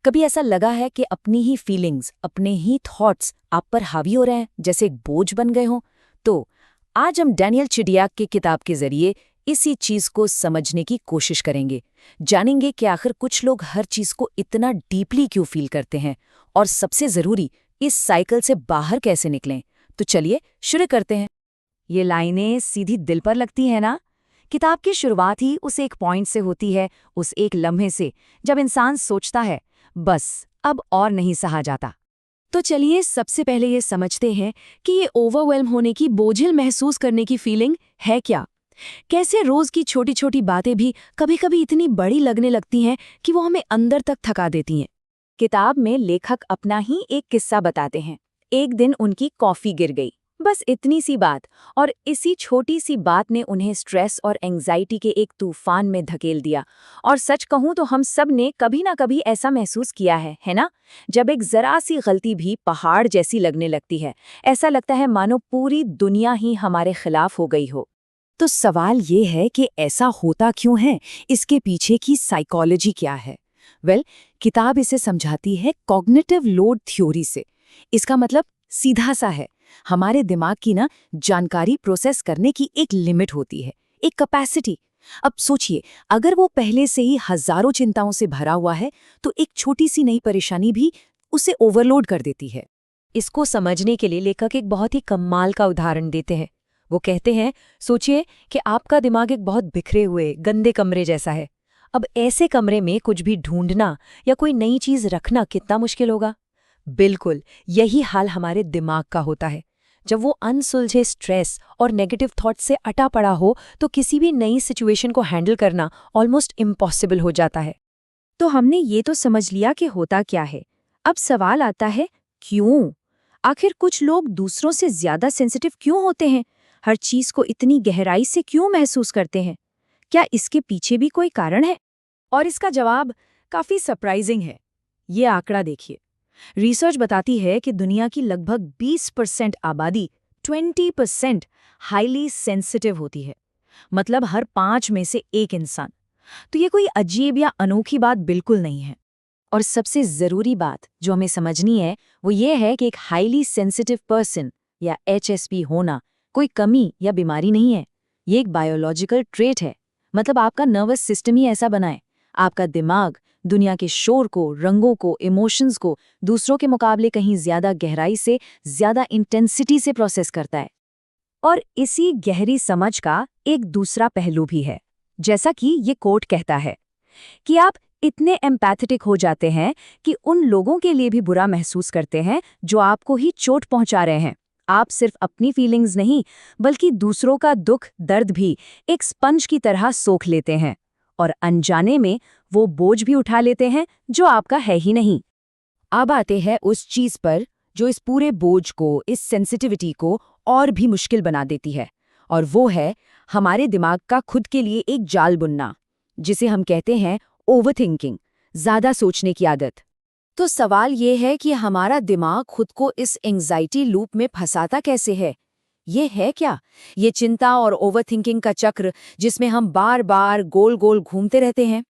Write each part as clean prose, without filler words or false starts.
कभी ऐसा लगा है कि अपनी ही फीलिंग्स, अपने ही थॉट्स आप पर हावी हो रहे हैं, जैसे एक बोझ बन गए हों? तो आज हम डैनियल चिडियाक की किताब के जरिए इसी चीज को समझने की कोशिश करेंगे। जानेंगे कि आखिर कुछ लोग हर चीज को इतना डीपली क्यों फील करते हैं, और सबसे जरूरी, इस साइकिल से बाहर कैसे निकलें। तो चलिए शुरू करते हैं। ये लाइनें सीधी दिल पर लगती हैं ना। किताब की शुरुआत ही उस एक पॉइंट से होती है, उस एक लम्हे से, जब इंसान सोचता है बस अब और नहीं सहा जाता। तो चलिए सबसे पहले ये समझते हैं कि ये ओवरवेल्म होने की, बोझिल महसूस करने की फीलिंग है क्या। कैसे रोज की छोटी छोटी बातें भी कभी कभी इतनी बड़ी लगने लगती हैं कि वो हमें अंदर तक थका देती हैं। किताब में लेखक अपना ही एक किस्सा बताते हैं। एक दिन उनकी कॉफी गिर गई, बस इतनी सी बात, और इसी छोटी सी बात ने उन्हें स्ट्रेस और एंग्जाइटी के एक तूफान में धकेल दिया। और सच कहूं तो हम सब ने कभी ना कभी ऐसा महसूस किया है ना? जब एक जरा सी गलती भी पहाड़ जैसी लगने लगती है, ऐसा लगता है मानो पूरी दुनिया ही हमारे खिलाफ हो गई हो। तो सवाल ये है कि ऐसा होता क्यों है, इसके पीछे की साइकोलॉजी क्या है? किताब इसे समझाती है कॉग्निटिव लोड थ्योरी से। इसका मतलब सीधा सा है, हमारे दिमाग की जानकारी प्रोसेस करने की एक लिमिट होती है, एक कैपेसिटी। अब सोचिए, अगर वो पहले से ही हजारों चिंताओं से भरा हुआ है, तो एक छोटी सी नई परेशानी भी उसे ओवरलोड कर देती है। इसको समझने के लिए लेखक एक बहुत ही कमाल का उदाहरण देते हैं। वो कहते हैं, सोचिए कि आपका दिमाग एक बहुत बिखरे हुए गंदे कमरे जैसा है। अब ऐसे कमरे में कुछ भी ढूंढना या कोई नई चीज रखना कितना मुश्किल होगा। बिल्कुल यही हाल हमारे दिमाग का होता है। जब वो अनसुलझे स्ट्रेस और नेगेटिव थॉट से अटा पड़ा हो, तो किसी भी नई सिचुएशन को हैंडल करना ऑलमोस्ट इम्पॉसिबल हो जाता है। तो हमने ये तो समझ लिया कि होता क्या है। अब सवाल आता है, क्यों? आखिर कुछ लोग दूसरों से ज्यादा सेंसिटिव क्यों होते हैं? हर चीज को इतनी गहराई से क्यों महसूस करते हैं? क्या इसके पीछे भी कोई कारण है? और इसका जवाब काफी सरप्राइजिंग है। ये आंकड़ा देखिए। रिसर्च बताती है कि दुनिया की लगभग 20% आबादी, 20%, हाईली सेंसिटिव होती है। मतलब हर 5 में से एक इंसान। तो ये कोई अजीब या अनोखी बात बिल्कुल नहीं है। और सबसे जरूरी बात जो हमें समझनी है, वो ये है कि एक हाईली सेंसिटिव पर्सन या HSP होना कोई कमी या बीमारी नहीं है। ये एक बायोलॉजिकल ट्रेट है। मतलब आपका नर्वस सिस्टम ही ऐसा बना है। आपका दिमाग दुनिया के शोर को, रंगों को, इमोशंस को दूसरों के मुकाबले कहीं ज्यादा गहराई से, ज्यादा इंटेंसिटी से प्रोसेस करता है। और इसी गहरी समझ का एक दूसरा पहलू भी है। जैसा कि ये कोट कहता है कि आप इतने एम्पैथेटिक हो जाते हैं कि उन लोगों के लिए भी बुरा महसूस करते हैं जो आपको ही चोट पहुंचा रहे हैं। आप सिर्फ अपनी फीलिंग्स नहीं, बल्कि दूसरों का दुख, दर्द भी एक स्पंज की तरह सोख लेते हैं, और अनजाने में वो बोझ भी उठा लेते हैं जो आपका है ही नहीं। अब आते हैं उस चीज पर जो इस पूरे बोझ को, इस सेंसिटिविटी को और भी मुश्किल बना देती है, और वो है हमारे दिमाग का खुद के लिए एक जाल बुनना, जिसे हम कहते हैं ओवरथिंकिंग, ज्यादा सोचने की आदत। तो सवाल ये है कि हमारा दिमाग खुद को इस एंग्जाइटी लूप में फंसाता कैसे है? ये है क्या, ये चिंता और ओवरथिंकिंग का चक्र जिसमें हम बार बार गोल गोल घूमते रहते हैं?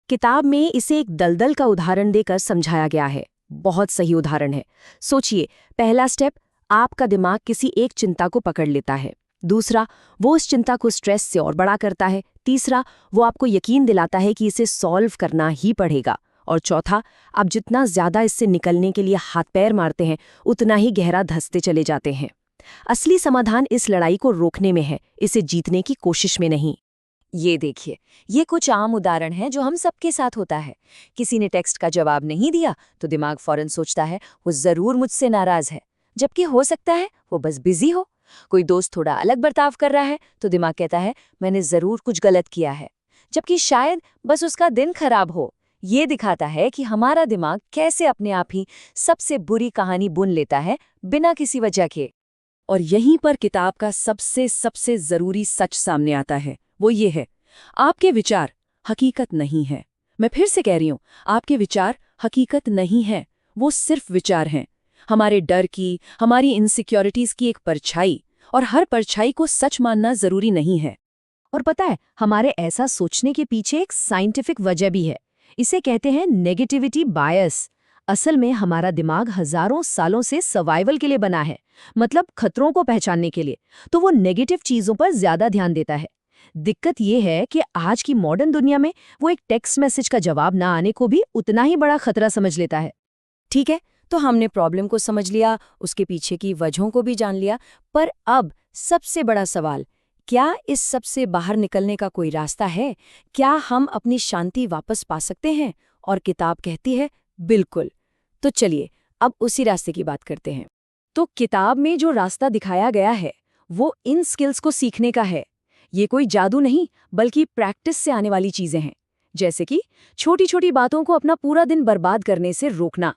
किताब में इसे एक दलदल का उदाहरण देकर समझाया गया है। बहुत सही उदाहरण है। सोचिए, पहला स्टेप, आपका दिमाग किसी एक चिंता को पकड़ लेता है। दूसरा, वो उस चिंता को स्ट्रेस से और बड़ा करता है। तीसरा, वो आपको यकीन दिलाता है कि इसे सॉल्व करना ही पड़ेगा। और चौथा, आप जितना ज्यादा इससे निकलने के लिए हाथ पैर मारते हैं, उतना ही गहरा धंसते चले जाते हैं। असली समाधान इस लड़ाई को रोकने में है, इसे जीतने की कोशिश में नहीं। ये देखिए, ये कुछ आम उदाहरण हैं जो हम सबके साथ होता है। किसी ने टेक्स्ट का जवाब नहीं दिया तो दिमाग फौरन सोचता है वो जरूर मुझसे नाराज है, जबकि हो सकता है वो बस बिजी हो। कोई दोस्त थोड़ा अलग बर्ताव कर रहा है तो दिमाग कहता है मैंने जरूर कुछ गलत किया है, जबकि शायद बस उसका दिन खराब हो। ये दिखाता है कि हमारा दिमाग कैसे अपने आप ही सबसे बुरी कहानी बुन लेता है बिना किसी वजह के। और यहीं पर किताब का सबसे जरूरी सच सामने आता है। वो ये है, आपके विचार हकीकत नहीं है। मैं फिर से कह रही हूं, आपके विचार हकीकत नहीं है, वो सिर्फ विचार हैं। हमारे डर की, हमारी इनसिक्योरिटीज की एक परछाई, और हर परछाई को सच मानना जरूरी नहीं है। और पता है, हमारे ऐसा सोचने के पीछे एक साइंटिफिक वजह भी है। इसे कहते हैं नेगेटिविटी बायस। असल में हमारा दिमाग हजारों सालों से सर्वाइवल के लिए बना है, मतलब खतरों को पहचानने के लिए, तो वो नेगेटिव चीजों पर ज्यादा ध्यान देता है। दिक्कत ये है कि आज की मॉडर्न दुनिया में वो एक टेक्स्ट मैसेज का जवाब ना आने को भी उतना ही बड़ा खतरा समझ लेता है। ठीक है, तो हमने प्रॉब्लम को समझ लिया, उसके पीछे की वजहों को भी जान लिया, पर अब सबसे बड़ा सवाल, क्या इस सब से बाहर निकलने का कोई रास्ता है? क्या हम अपनी शांति वापस पा सकते हैं? और किताब कहती है बिल्कुल। तो चलिए अब उसी रास्ते की बात करते हैं। तो किताब में जो रास्ता दिखाया गया है वो इन स्किल्स को सीखने का है। ये कोई जादू नहीं, बल्कि प्रैक्टिस से आने वाली चीजें हैं। जैसे कि छोटी छोटी बातों को अपना पूरा दिन बर्बाद करने से रोकना,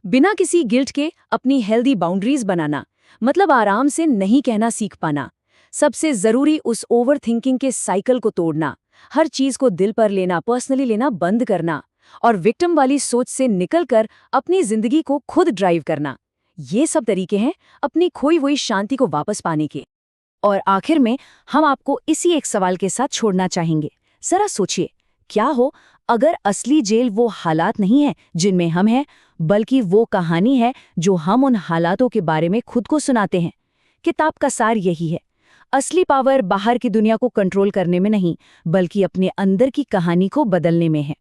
बिना किसी गिल्ट के अपनी हेल्दी बाउंड्रीज बनाना, मतलब आराम से नहीं कहना सीख पाना। सबसे जरूरी उस ओवर थिंकिंग के साइकिल को तोड़ना, हर चीज को दिल पर लेना, पर्सनली लेना बंद करना, और विक्टिम वाली सोच से निकलकर अपनी जिंदगी को खुद ड्राइव करना। ये सब तरीके हैं अपनी खोई हुई शांति को वापस पाने के। और आखिर में हम आपको इसी एक सवाल के साथ छोड़ना चाहेंगे। जरा सोचिए, क्या हो अगर असली जेल वो हालात नहीं है जिनमें हम हैं, बल्कि वो कहानी है जो हम उन हालातों के बारे में खुद को सुनाते हैं। किताब का सार यही है, असली पावर बाहर की दुनिया को कंट्रोल करने में नहीं, बल्कि अपने अंदर की कहानी को बदलने में है।